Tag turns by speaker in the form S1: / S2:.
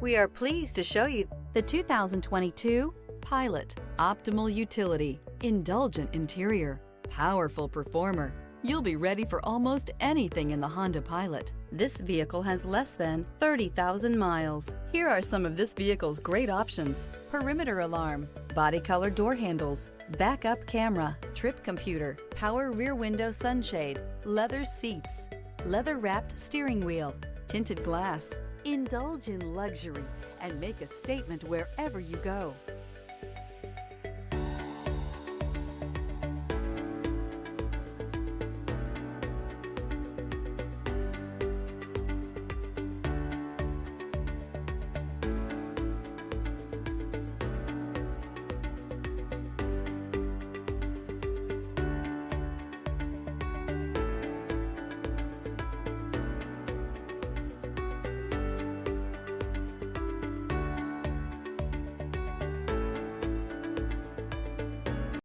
S1: We are pleased to show you the 2022 Pilot. Optimal utility, indulgent interior, powerful performer. You'll be ready for almost anything in the Honda Pilot. This vehicle has less than 30,000 miles. Here are some of this vehicle's great options: perimeter alarm, body color door handles, backup camera, trip computer, power rear window sunshade, leather seats, leather-wrapped steering wheel, tinted glass. Indulge in luxury and make a statement wherever you go.